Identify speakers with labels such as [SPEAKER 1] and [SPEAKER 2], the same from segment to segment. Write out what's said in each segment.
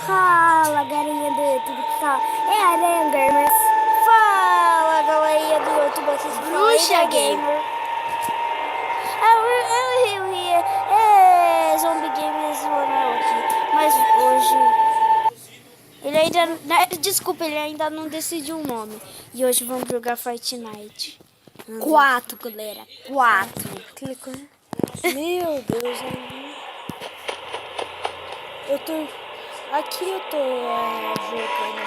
[SPEAKER 1] Fala, galerinha do YouTube, que fala é Aranha Gamers. Fala, galerinha do YouTube, aqui que Bruxa Gamer. Eu ria, Zombie Gamers aqui, mas hoje ele ainda, desculpa, ele ainda não decidiu o nome. E hoje vamos jogar Fight Night 4, galera, 4. Clicou. Meu Deus, Aqui eu tô jogando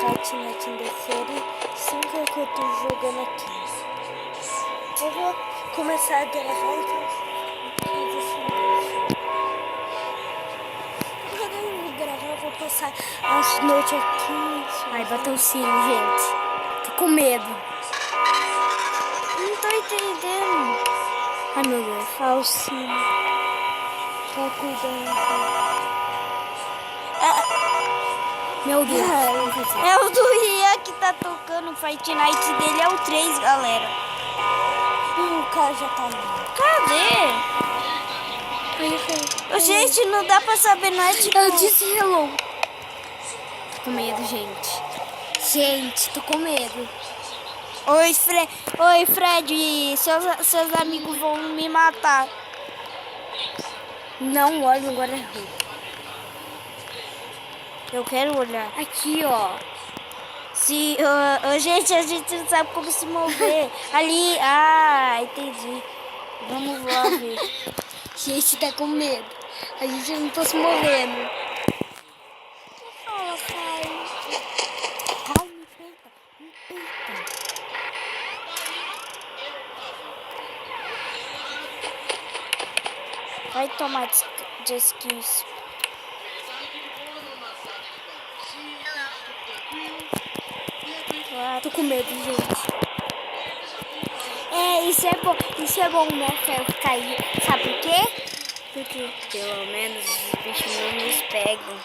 [SPEAKER 1] Fight Night da série 5 que eu tô jogando aqui. Eu vou começar a gravar eu vou passar as noites aqui. Ai, bateu o sino, gente. Tô com medo. Não tô entendendo. Ai, meu Deus. Ah, o sino. Tá cuidando. Meu Deus. É o do Ian que tá tocando. O Fight Night dele é o 3, galera. O cara já tá lá. Cadê? Gente, não dá pra saber, não é tipo... Eu disse hello. Tô com medo, gente. Gente, tô com medo. Oi, Fred. Seus amigos vão me matar. Não olhe no guarda-roupa. Eu quero olhar. Aqui, ó. Gente, a gente não sabe como se mover. Ali. Ah, entendi. Vamos lá ver. Gente, tá com medo. A gente não tá se movendo. Fala, Calma, me peita. Vai tomar de skins. Ah, tô com medo, gente. Isso é bom, né? Que eu caí. Sabe por quê? Porque pelo menos os bichos não nos pegam.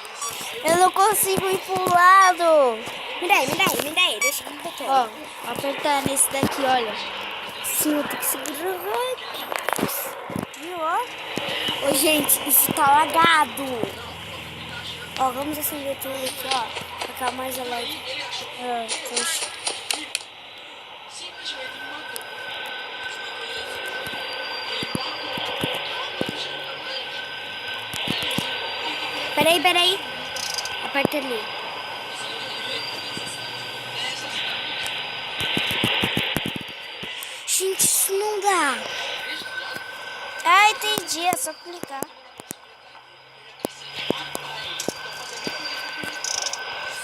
[SPEAKER 1] Eu não consigo ir pro lado. Me dá aí. Deixa eu apertar. Ó, apertar nesse daqui, olha. Sim, eu tenho que segurar. Viu, ó? Ô, gente, isso tá lagado. Ó, vamos acender tudo aqui, ó. Pra ficar mais alegre. Peraí. Aperta ali. Gente, isso não dá. Ah, entendi. É só clicar.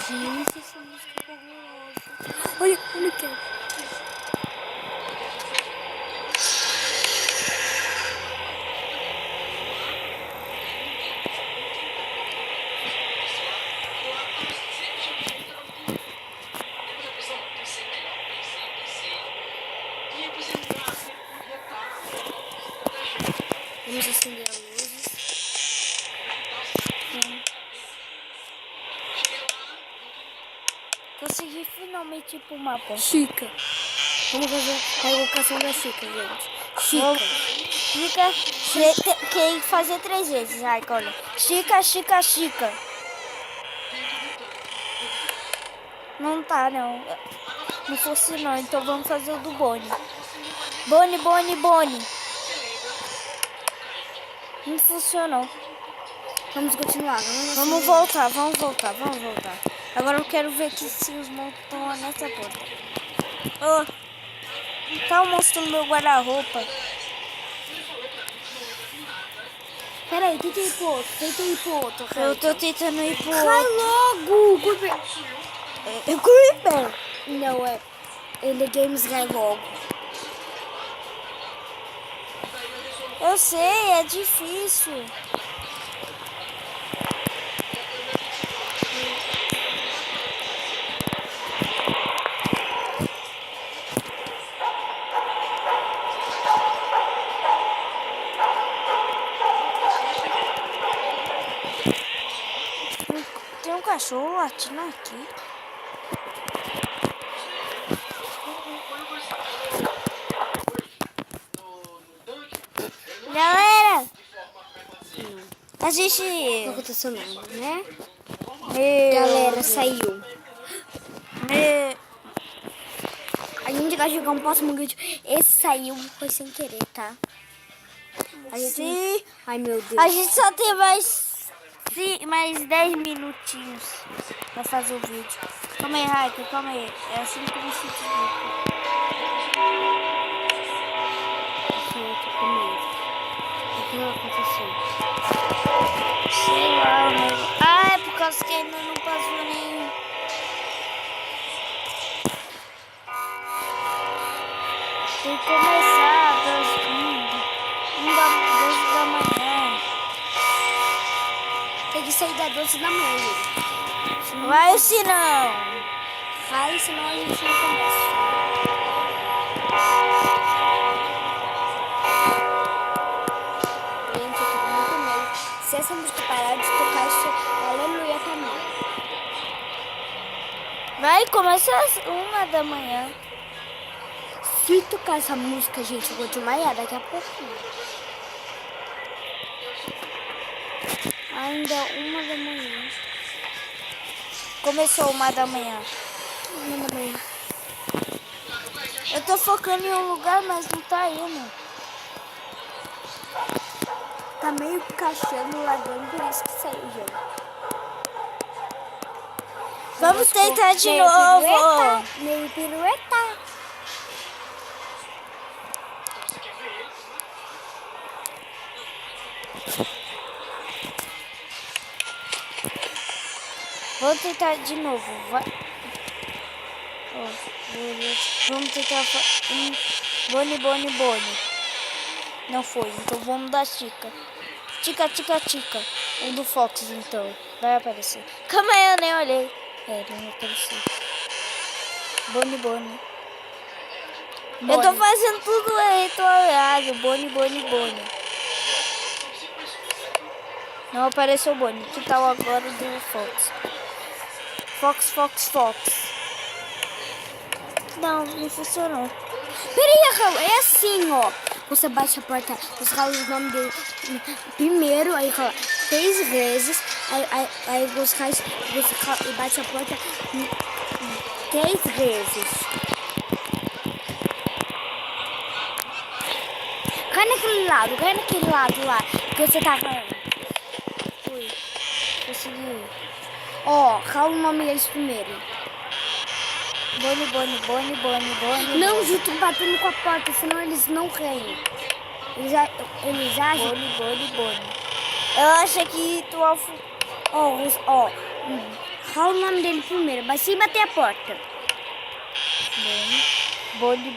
[SPEAKER 1] Gente, essa música é horrorosa. Olha, que é. Vamos acender a luz. Consegui finalmente ir pro mapa. Chica. Vamos fazer a evocação da Chica, gente. Chica. Tem que fazer 3 vezes. Ai, olha. Chica. Não tá, não. Não fosse não. Então vamos fazer o do Bonnie. Bonnie. Não funcionou. Vamos continuar. Vamos voltar. Agora eu quero ver que se os monstros estão lá nessa porta. Tá o monstro no meu guarda-roupa. Peraí, tenta ir pro outro. Eu tô tentando ir pro outro. Vai logo! Creeper! Não, ele Games vai logo. Eu sei, é difícil. Tem um cachorro latindo aqui. Galera, a gente... Não aconteceu nada, né? Galera, saiu. A gente vai jogar um próximo vídeo. Esse saiu, foi sem querer, tá? A gente... Ai, meu Deus.
[SPEAKER 2] A gente só tem mais 10 minutinhos pra fazer o vídeo. Calma aí, Raika, calma aí. É assim que você desliga.
[SPEAKER 1] O que vai acontecer?
[SPEAKER 2] Sei lá, o negócio. Ah, é por causa que ainda não passou nem... Tem que começar das 12 da manhã.
[SPEAKER 1] Tem que sair das 12 da manhã, gente.
[SPEAKER 2] Vai se não.
[SPEAKER 1] Vai, senão a gente não começa. Gente, eu tô com muito medo. Se essa música parar de tocar, isso é aleluia pra mim.
[SPEAKER 2] Vai, começa às 1 da manhã.
[SPEAKER 1] Se tocar essa música, gente, eu vou desmaiar daqui a pouquinho.
[SPEAKER 2] Ainda 1 da manhã. Começou 1 da manhã.
[SPEAKER 1] 1 da manhã.
[SPEAKER 2] Eu tô focando em um lugar, mas não tá indo.
[SPEAKER 1] Tá meio cachando, lagando, por isso que saiu, gente.
[SPEAKER 2] Vamos tentar de
[SPEAKER 1] meio
[SPEAKER 2] novo.
[SPEAKER 1] Pirueta, meio pirueta.
[SPEAKER 2] Vou tentar de novo. Vai. Vamos tentar Boni. Não foi, então vamos dar Chica. Tica. Um do Fox, então. Vai aparecer. Calma aí, eu nem olhei. Não apareceu. Boni. Eu tô fazendo tudo errado. Boni. Não apareceu o Boni. Que tal agora do Fox? Fox. Não funcionou.
[SPEAKER 1] Peraí, Raul, é assim, ó. Você bate a porta, você fala o nome dele primeiro, aí fala 3 vezes, aí você bate a porta 3 vezes. Cai naquele lado lá, que você tá falando.
[SPEAKER 2] Fui. Consegui.
[SPEAKER 1] Ó, fala o nome deles primeiro.
[SPEAKER 2] Boni.
[SPEAKER 1] Não junto batendo com a porta, senão eles não caem. Eles agem.
[SPEAKER 2] Boni. Eu acho que tu...
[SPEAKER 1] Ó, fala o nome dele primeiro, mas sem bater a porta.
[SPEAKER 2] Boni.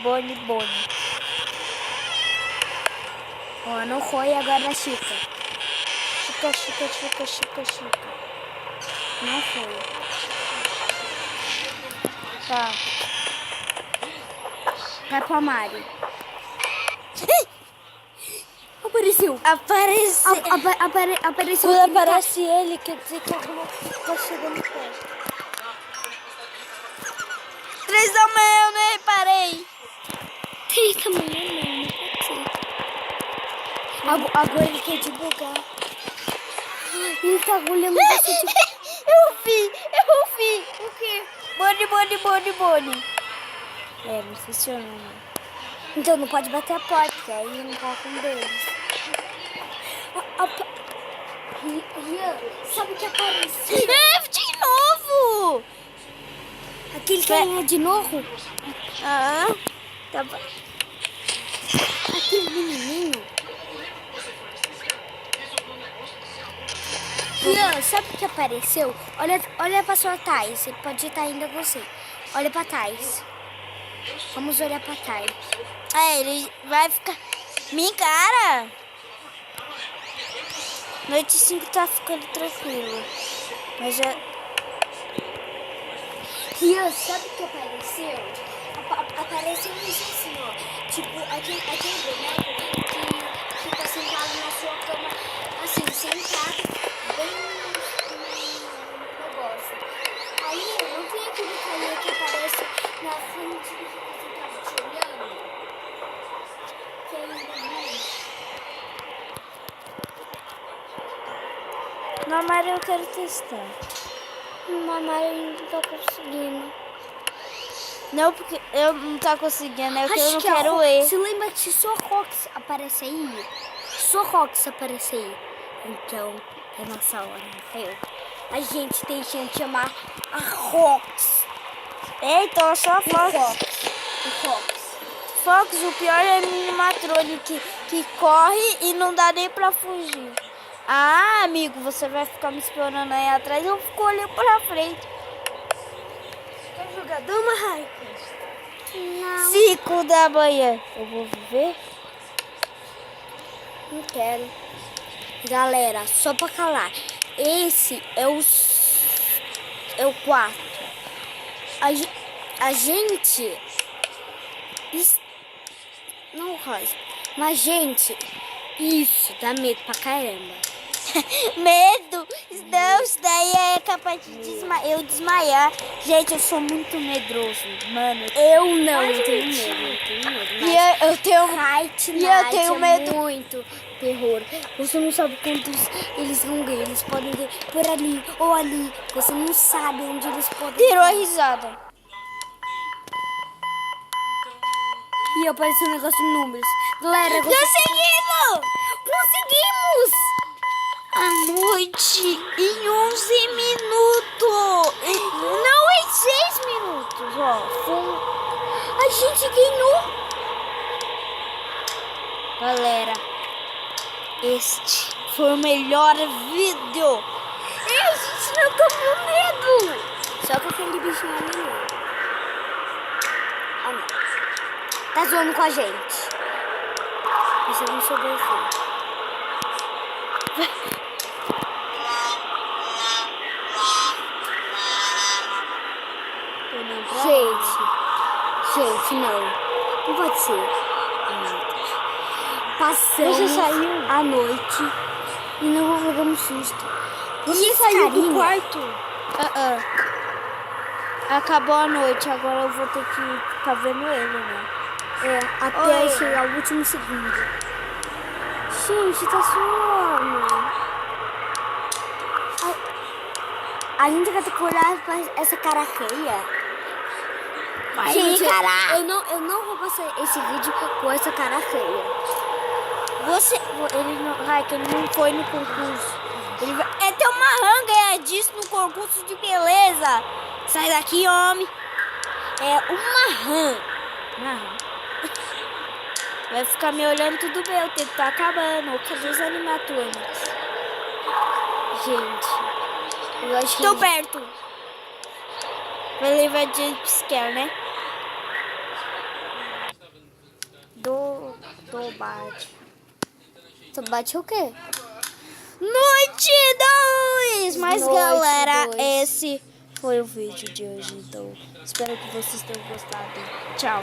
[SPEAKER 1] Ó, não foi, agora é Chica.
[SPEAKER 2] Chica.
[SPEAKER 1] Não foi.
[SPEAKER 2] Tá.
[SPEAKER 1] Vai pra Mari. Apareceu. Apareceu.
[SPEAKER 2] Quando aparece ele, quer dizer que alguma coisa tá chegando perto. 3 da manhã, eu nem reparei.
[SPEAKER 1] 3 da manhã, não pode ser. Agora ele quer te bugar. Ele tá olhando você tipo...
[SPEAKER 2] Eu vi. O quê? Boni.
[SPEAKER 1] Não funcionou. Então não pode bater a porta, que aí não tá com deles. Rian, sabe o que apareceu?
[SPEAKER 2] De novo!
[SPEAKER 1] Aquele carinha de novo?
[SPEAKER 2] Tá bom.
[SPEAKER 1] Aquele menininho. Rian, sabe o que apareceu? Olha pra sua Thais. Ele pode estar ainda você. Olha pra Thais. Vamos olhar pra Thais.
[SPEAKER 2] Ele vai ficar... Me encara! Noite 5 tá ficando tranquilo. Mas já...
[SPEAKER 1] Rian, sabe o que apareceu? Apareceu isso assim, ó. Tipo, aquele boneco que fica sentado na sua cama, assim, sentado, bem no negócio. Aí, não tem aquele carinha que aparece na frente que fica sentado te olhando? Que
[SPEAKER 2] Não, Maria, eu quero testar.
[SPEAKER 1] Mamãe não tá conseguindo.
[SPEAKER 2] Não, porque eu não tá conseguindo, é que eu não
[SPEAKER 1] que a
[SPEAKER 2] quero
[SPEAKER 1] Ro-
[SPEAKER 2] ir.
[SPEAKER 1] Se lembra que se sua Rox aparecer aí, então é nossa hora, entendeu? A gente tem que chamar a Rox.
[SPEAKER 2] Eita, só
[SPEAKER 1] O
[SPEAKER 2] Fox.
[SPEAKER 1] O Rox.
[SPEAKER 2] Fox, o pior é a animatrônica que corre e não dá nem pra fugir. Ah, amigo, você vai ficar me esperando aí atrás, eu fico olhando pra frente.
[SPEAKER 1] Quer jogador, Marraicos? Não.
[SPEAKER 2] 5 da manhã. Eu vou viver?
[SPEAKER 1] Não quero. Galera, só pra calar. Esse é o 4. A gente... Não, Rosa. Mas, gente, isso dá medo pra caramba.
[SPEAKER 2] Medo? Não, isso daí é capaz de eu desmaiar. Gente, eu sou muito medroso, mano.
[SPEAKER 1] Eu não,
[SPEAKER 2] Ai,
[SPEAKER 1] eu tenho
[SPEAKER 2] gente.
[SPEAKER 1] medo, eu tenho medo.
[SPEAKER 2] E eu tenho...
[SPEAKER 1] Fright
[SPEAKER 2] E eu
[SPEAKER 1] Night
[SPEAKER 2] tenho
[SPEAKER 1] é
[SPEAKER 2] medo.
[SPEAKER 1] muito terror. Você não sabe quantos eles vão ver. Eles podem ver por ali ou ali. Você não sabe onde eles podem
[SPEAKER 2] Tirou a
[SPEAKER 1] ver.
[SPEAKER 2] risada.
[SPEAKER 1] E apareceu um negócio de números. Galera,
[SPEAKER 2] Conseguimos!
[SPEAKER 1] conseguimos!
[SPEAKER 2] A noite em 11 minutos. Não, em 6 minutos, ó.
[SPEAKER 1] A gente ganhou!
[SPEAKER 2] Galera, este foi o melhor vídeo.
[SPEAKER 1] Ei, a gente não tá com medo! Só com aquele bichinho ali, não. Ah, não. Tá zoando com a gente. Isso eu não sou bem feio. Gente, não. Não pode ser. Passamos
[SPEAKER 2] Você saiu?
[SPEAKER 1] a noite e não pegamos susto.
[SPEAKER 2] Você
[SPEAKER 1] esse
[SPEAKER 2] saiu do
[SPEAKER 1] carinha?
[SPEAKER 2] quarto? Acabou a noite, agora eu vou ter que ficar vendo ele, né?
[SPEAKER 1] É, até
[SPEAKER 2] Oi.
[SPEAKER 1] chegar o último segundo. Gente, tá suando. A gente vai ter que olhar pra essa cara feia. Gente, eu não vou passar esse vídeo com essa cara feia.
[SPEAKER 2] Ele não foi no concurso. Ele vai... É ter uma rã ganhar disso no concurso de beleza. Sai daqui, homem.
[SPEAKER 1] É uma rã.
[SPEAKER 2] Vai ficar me olhando tudo bem, o tempo tá acabando. Cadê os animatrônicos?
[SPEAKER 1] Gente, eu acho que...
[SPEAKER 2] Tô perto. Vai levar de scare, né? Do bate.
[SPEAKER 1] Tu bate o quê?
[SPEAKER 2] Noite 2! Mas
[SPEAKER 1] Noite
[SPEAKER 2] galera,
[SPEAKER 1] 2.
[SPEAKER 2] esse foi o vídeo de hoje. Então, espero que vocês tenham gostado. Tchau.